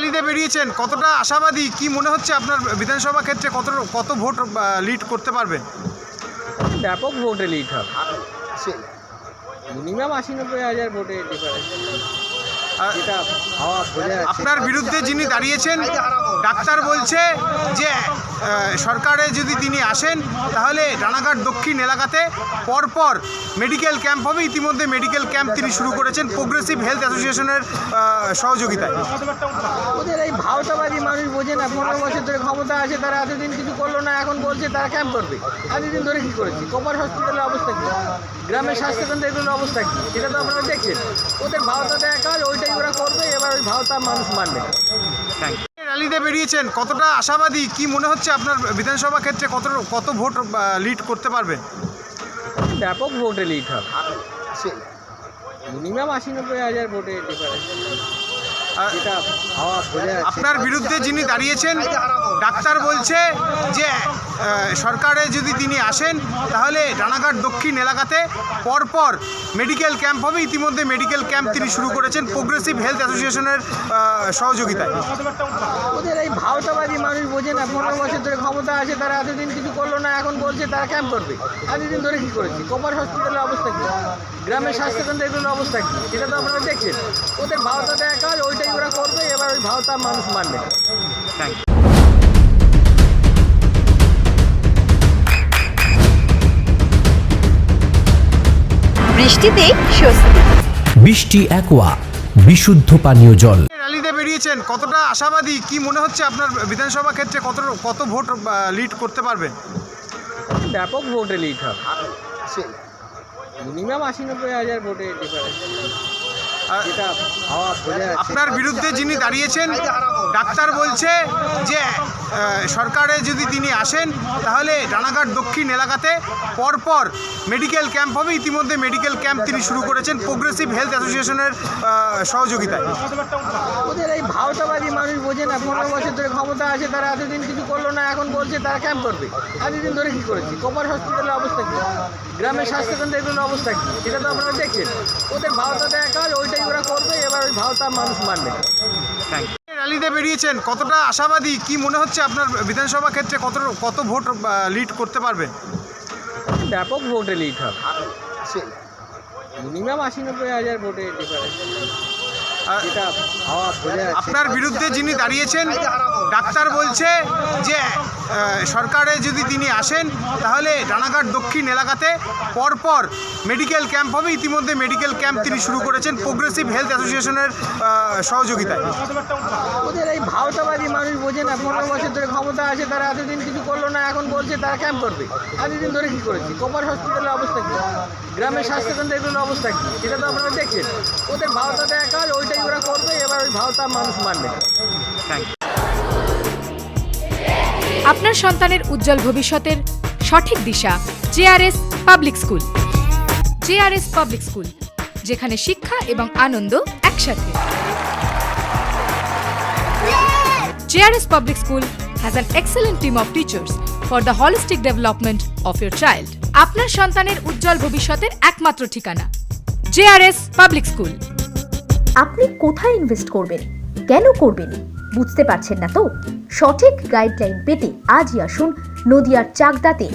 র্যালিতে বেরিয়েছেন, কতটা আশাবাদী, কি মনে হচ্ছে আপনার বিধানসভা ক্ষেত্রে কত ভোট লিড করতে পারবেন? ব্যাপক ভোটে লিড হবে, মিনিমাম ৮০-৯০ ভোটে ডিফারেন্স। যেটা হাওয়া বোঝা যাচ্ছে। আপনার বিরুদ্ধে যিনি দাঁড়িয়েছেন, ডাক্তার বলছে যে সরকারে যদি তিনি আসেন তাহলে রানাঘাট দক্ষিণ এলাকাতে পরপর মেডিকেল ক্যাম্প হবে। ইতিমধ্যে মেডিকেল ক্যাম্প তিনি শুরু করেছেন প্রোগ্রেসিভ হেলথ অ্যাসোসিয়েশনের সহযোগিতায়। ওদের এই ভাওতাবাদী মানুষ বোঝে না, ১৫ বছর ধরে ক্ষমতা আছে, তারা এতদিন কিছু করলো না, এখন বলছে তারা ক্যাম্প করবে। এতদিন ধরে কী করেছি? কোপার হসপিটালের অবস্থা কী, গ্রামের স্বাস্থ্যকেন্দ্র এগুলোর অবস্থা কী, সেটা তো আপনারা দেখছেন। ওদের ভাওতা দেওয়া কাজ, ওইটাই ওরা করবে। এবার ওই ভাওতা মানুষ মানবে। র্যালিতে বেরিয়েছেন, কতটা আশাবাদী, কি মনে হচ্ছে আপনার বিধানসভা ক্ষেত্রে কত ভোট লিড করতে পারবেন? ব্যাপক ভোটে লিড হবে, মিনিমাম ৮০-৯০ ভোটে ডিফারেন্স। যেটা হাওয়া বোঝা যাচ্ছে। আপনার বিরুদ্ধে যিনি দাঁড়িয়েছেন, ডাক্তার বলছে যে সরকারে যদি তিনি আসেন তাহলে রানাঘাট দক্ষিণ এলাকাতে পরপর মেডিকেল ক্যাম্প হবে। ইতিমধ্যে মেডিকেল ক্যাম্প তিনি শুরু করেছেন প্রোগ্রেসিভ হেলথ অ্যাসোসিয়েশনের সহযোগিতায়। ওদের এই ভাওতাবাদী মানুষ বোঝে না, ১৫ বছর ধরে ক্ষমতা আছে, তারা এতদিন কিছু করলো না, এখন বলছে তারা ক্যাম্প করবে। এতদিন ধরে কী করেছি? কোপার হসপিটালের অবস্থা কী, গ্রামের স্বাস্থ্যকেন্দ্র এগুলোর অবস্থা কী, সেটা তো আপনারা দেখছেন। ওদের ভাওতা দেওয়া কাজ, ওইটাই ওরা করবে। এবার ওই ভাওতা মানুষ মানবে। বৃষ্টিতে স্বস্তি। বৃষ্টি অ্যাকোয়া বিশুদ্ধ পানীয় জল। র্যালিতে বেরিয়েছেন, কতটা আশাবাদী, কি মনে হচ্ছে আপনার বিধানসভা ক্ষেত্রে কত ভোট লিড করতে পারবেন? ব্যাপক ভোটে লিড হবে, মিনিমাম ৮০-৯০ ভোটে ডিফারেন্স। যেটা হাওয়া বোঝা যাচ্ছে। আপনার বিরুদ্ধে যিনি দাঁড়িয়েছেন, ডাক্তার বলছে যে সরকারে যদি তিনি আসেন তাহলে রানাঘাট দক্ষিণ এলাকাতে পরপর মেডিকেল ক্যাম্প হবে। ইতিমধ্যে মেডিকেল ক্যাম্প তিনি শুরু করেছেন প্রোগ্রেসিভ হেলথ অ্যাসোসিয়েশনের সহযোগিতায়। ওদের এই ভাওতাবাদী মানুষ বোঝে না, ১৫ বছর ধরে ক্ষমতা আছে, তারা এতদিন কিছু করলো না, এখন বলছে তারা ক্যাম্প করবে। এতদিন ধরে কী করেছি? কোপার হসপিটালের অবস্থা কী, গ্রামের স্বাস্থ্যকেন্দ্র এগুলোর অবস্থা কী, সেটা তো আপনারা দেখছেন। ওদের ভাওতা দেওয়া কাজ, ওইটাই ওরা করবে। এবার ওই ভাওতা মানুষ মানবে। র্যালিতে বেরিয়েছেন, কতটা আশাবাদী, কি মনে হচ্ছে আপনার বিধানসভা ক্ষেত্রে কত ভোট লিড করতে পারবেন? ব্যাপক ভোটে লিড হবে, মিনিমাম ৮০-৯০ ভোটে ডিফারেন্স। যেটা হাওয়া বোঝা যাচ্ছে। আপনার বিরুদ্ধে যিনি দাঁড়িয়েছেন, ডাক্তার বলছে যে সরকারে যদি তিনি আসেন তাহলে রানাঘাট দক্ষিণ এলাকাতে পরপর মেডিকেল ক্যাম্প হবে। ইতিমধ্যে মেডিকেল ক্যাম্প তিনি শুরু করেছেন প্রোগ্রেসিভ হেলথ অ্যাসোসিয়েশনের সহযোগিতায়। ওদের এই ভাওতাবাদী মানুষ বোঝে না, ১৫ বছর ধরে ক্ষমতা আছে, তারা এতদিন কিছু করলো না, এখন বলছে তারা ক্যাম্প করবে। এতদিন ধরে কী করেছি? কোপার হসপিটালের অবস্থা কী, গ্রামের স্বাস্থ্যকেন্দ্র এগুলোর অবস্থা কী, সেটা তো আপনারা দেখছেন। ওদের ভাওতা দেওয়া কাজ, ওইটাই ওরা করবে। এবার ওই ভাওতা মানুষ মানবে। আপনার সন্তানের উজ্জ্বল ভবিষ্যতের সঠিক দিশা JRS public school. JRS public school, যেখানে শিক্ষা এবং আনন্দ একসাথে। JRS public school has an excellent team of teachers for the holistic development of your child. আপনার সন্তানের উজ্জ্বল ভবিষ্যতের একমাত্র ঠিকানা জেআরএস পাবলিক স্কুল। আপনি কোথায় ইনভেস্ট করবেন, কেন করবেন, বুঝতে পারছেন না তো? সঠিক গাইডলাইন পেতে আজই আসুন নদিয়ার চাকদাতে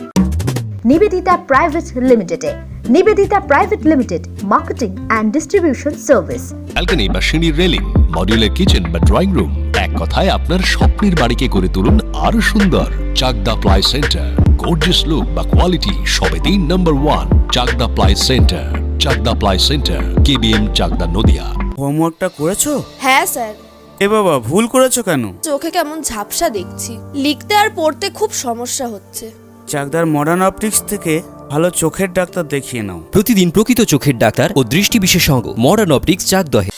নিবেদিতা প্রাইভেট লিমিটেডে। Nivedita private limited, marketing and distribution service. Balcony বা সিঁড়ির রেলিং, মডিউলার কিচেন বা ড্রয়িং রুম, এক কথায় আপনার স্বপ্নের বাড়িকে করে তুলুন আরো সুন্দর। Chakdah ply centre, gorgeous look বা কোয়ালিটি সবে ৩ number 1 Chakdah ply centre. Chakdah ply centre, KBM, Chakdah, Nadia. হোমওয়ার্কটা করেছো? হ্যাঁ স্যার। এ বাবা, ভুল করেছো কেন? চোখে কেমন ঝাপসা দেখছি, লিখতে আর পড়তে খুব সমস্যা হচ্ছে। চাকদার মডার্ন অপটিক্স থেকে ভালো চোখের ডাক্তার দেখিয়ে নাও। প্রতিদিন প্রকৃত চোখের ডাক্তার ও দৃষ্টি বিশেষজ্ঞ মডার্ন অপটিক্স চাকদহে।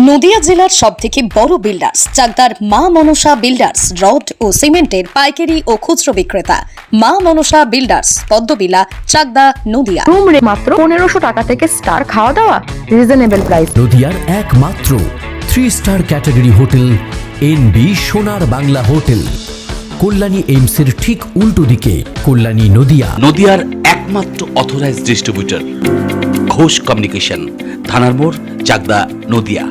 নদিয়া জেলার সবথেকে বড় বিল্ডার্স চাকদার মা মনসা বিল্ডার্স, রড ও সিমেন্টের পাইকারি ও খুচরো বিক্রেতা। মা মনসা বিল্ডার্স, পদ্মবিলা, চাকদা, নদিয়া। রুম রে মাত্র ১৫০০ টাকা থেকে স্টার, খাওয়া দাওয়া রিজনেবল প্রাইস। নদিয়ার একমাত্র 3 স্টার ক্যাটাগরি হোটেল এনবি সোনার বাংলা হোটেল, কল্যাণী এইমসের ঠিক উল্টো দিকে, কল্যাণী, নদিয়া। নদিয়ার একমাত্র অথরাইজড ডিস্ট্রিবিউটর ঘোষ কমিউনিকেশন, থানার মোড়, চাকদা, নদিয়া।